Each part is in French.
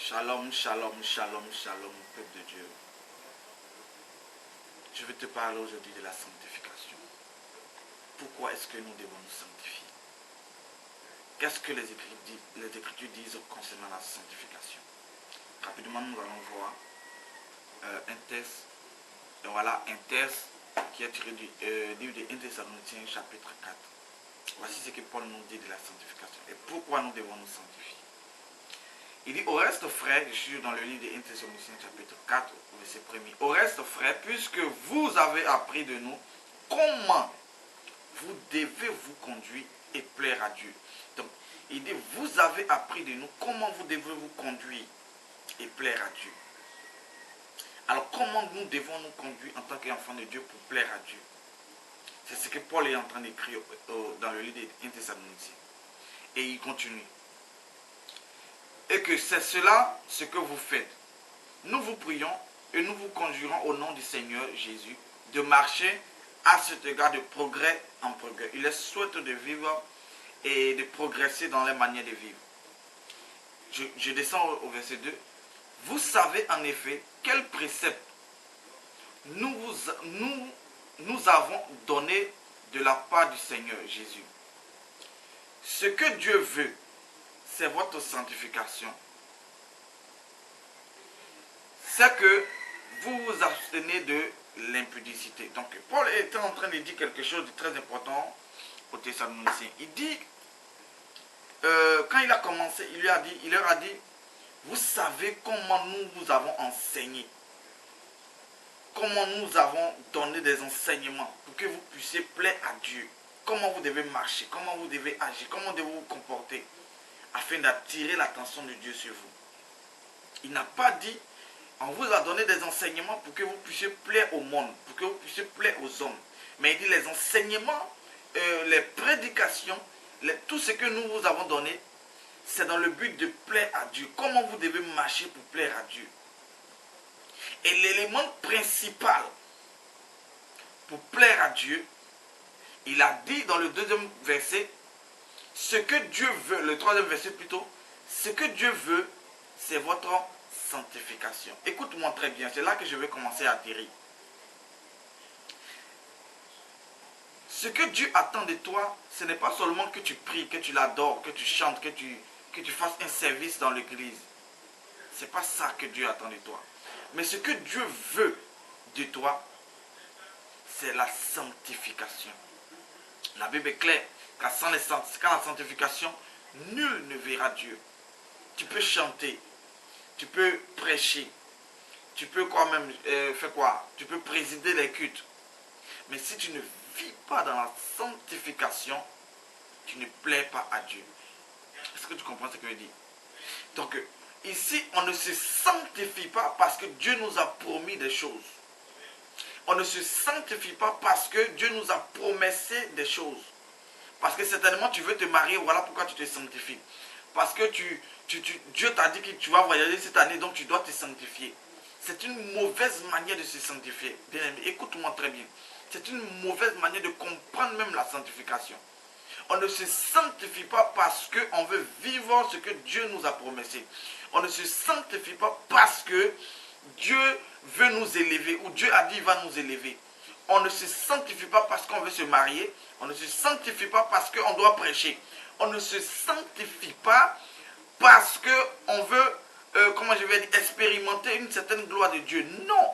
Shalom, shalom, shalom, shalom, peuple de Dieu. Je vais te parler aujourd'hui de la sanctification. Pourquoi est-ce que nous devons nous sanctifier? Qu'est-ce que les Écritures disent concernant la sanctification? Rapidement, nous allons voir un texte. Et voilà un texte qui est tiré du livre de 1 Thessaloniciens chapitre 4. Voici ce que Paul nous dit de la sanctification et pourquoi nous devons nous sanctifier. Il dit, au reste frère, je suis dans le livre de 1 Thessaloniciens chapitre 4, verset 1er. Au reste frère, puisque vous avez appris de nous comment vous devez vous conduire et plaire à Dieu. Donc, il dit, vous avez appris de nous comment vous devez vous conduire et plaire à Dieu. Alors, comment nous devons nous conduire en tant qu'enfants de Dieu pour plaire à Dieu? C'est ce que Paul est en train d'écrire dans le livre de 1 Thessaloniciens. Et il continue. Et que c'est cela ce que vous faites. Nous vous prions et nous vous conjurons au nom du Seigneur Jésus de marcher à cet égard de progrès en progrès. Il est souhaite de vivre et de progresser dans les manières de vivre. Je descends au verset 2. Vous savez en effet quel précepte nous avons donné de la part du Seigneur Jésus. Ce que Dieu veut, c'est votre sanctification. C'est que vous vous abstenez de l'impudicité. Donc, Paul était en train de dire quelque chose de très important aux Thessaloniciens. Il dit, quand il a commencé, il leur a dit, vous savez comment nous vous avons enseigné, comment nous avons donné des enseignements pour que vous puissiez plaire à Dieu. Comment vous devez marcher, comment vous devez agir, comment vous devez vous comporter, afin d'attirer l'attention de Dieu sur vous. Il n'a pas dit, on vous a donné des enseignements pour que vous puissiez plaire au monde, pour que vous puissiez plaire aux hommes. Mais il dit les enseignements, les prédications, tout ce que nous vous avons donné, c'est dans le but de plaire à Dieu. Comment vous devez marcher pour plaire à Dieu. Et l'élément principal pour plaire à Dieu, il a dit dans le deuxième verset, ce que Dieu veut, le troisième verset plutôt, ce que Dieu veut, c'est votre sanctification. Écoute-moi très bien, c'est là que je vais commencer à atterrir. Ce que Dieu attend de toi, ce n'est pas seulement que tu pries, que tu l'adores, que tu chantes, que tu fasses un service dans l'église. Ce n'est pas ça que Dieu attend de toi. Mais ce que Dieu veut de toi, c'est la sanctification. La Bible est claire. Sans la sanctification, nul ne verra Dieu. Tu peux chanter, tu peux prêcher, tu peux quand même faire quoi? Tu peux présider les cultes. Mais si tu ne vis pas dans la sanctification, tu ne plais pas à Dieu. Est-ce que tu comprends ce que je dis? Donc, ici, on ne se sanctifie pas parce que Dieu nous a promis des choses. On ne se sanctifie pas parce que Dieu nous a promessé des choses. Parce que certainement tu veux te marier, voilà pourquoi tu te sanctifies. Parce que Dieu t'a dit que tu vas voyager cette année, donc tu dois te sanctifier. C'est une mauvaise manière de se sanctifier. Bien aimé, écoute-moi très bien. C'est une mauvaise manière de comprendre même la sanctification. On ne se sanctifie pas parce qu'on veut vivre ce que Dieu nous a prometté. On ne se sanctifie pas parce que Dieu veut nous élever ou Dieu a dit qu'il va nous élever. On ne se sanctifie pas parce qu'on veut se marier. On ne se sanctifie pas parce qu'on doit prêcher. On ne se sanctifie pas parce qu'on veut, comment je vais dire, expérimenter une certaine gloire de Dieu. Non.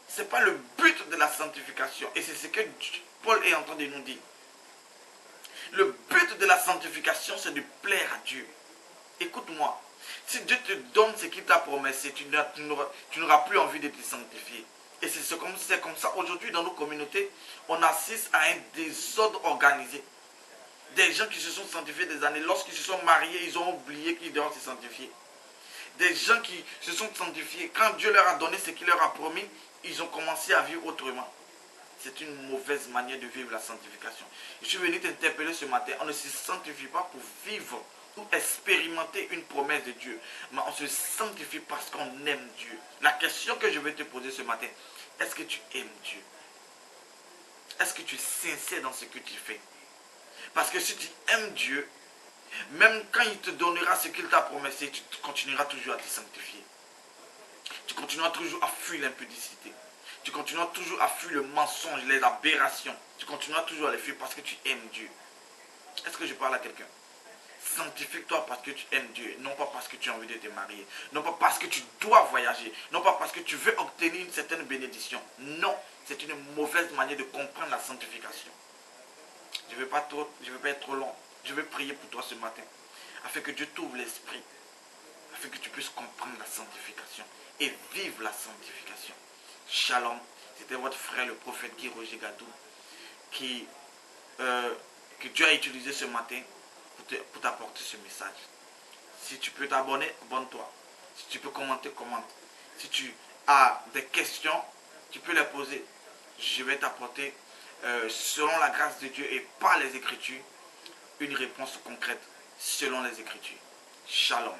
Ce n'est pas le but de la sanctification. Et c'est ce que Paul est en train de nous dire. Le but de la sanctification, c'est de plaire à Dieu. Écoute-moi. Si Dieu te donne ce qu'il t'a prometté, tu n'auras plus envie de te sanctifier. Et c'est comme ça. Aujourd'hui, dans nos communautés, on assiste à un désordre organisé. Des gens qui se sont sanctifiés des années, lorsqu'ils se sont mariés, ils ont oublié qu'ils doivent se sanctifier. Des gens qui se sont sanctifiés, quand Dieu leur a donné ce qu'il leur a promis, ils ont commencé à vivre autrement. C'est une mauvaise manière de vivre la sanctification. Je suis venu t'interpeller ce matin. On ne se sanctifie pas pour vivre ou expérimenter une promesse de Dieu. Mais on se sanctifie parce qu'on aime Dieu. La question que je vais te poser ce matin, est-ce que tu aimes Dieu? Est-ce que tu es sincère dans ce que tu fais? Parce que si tu aimes Dieu, Même quand il te donnera ce qu'il t'a promis, tu continueras toujours à te sanctifier. Tu continueras toujours à fuir l'impudicité. Tu continueras toujours à fuir le mensonge, les aberrations. Tu continueras toujours à les fuir parce que tu aimes Dieu. Est-ce que je parle à quelqu'un? Sanctifie-toi parce que tu aimes Dieu, non pas parce que tu as envie de te marier, non pas parce que tu dois voyager, non pas parce que tu veux obtenir une certaine bénédiction. Non, c'est une mauvaise manière de comprendre la sanctification. Je ne vais pas être trop long. Je vais prier pour toi ce matin, afin que Dieu t'ouvre l'esprit, afin que tu puisses comprendre la sanctification et vivre la sanctification. Shalom, c'était votre frère le prophète Guy Roger Gadou que Dieu a utilisé ce matin pour t'apporter ce message. Si tu peux t'abonner, abonne-toi. Si tu peux commenter, commente. Si tu as des questions, tu peux les poser. Je vais t'apporter, selon la grâce de Dieu et par les Écritures, une réponse concrète selon les Écritures. Shalom.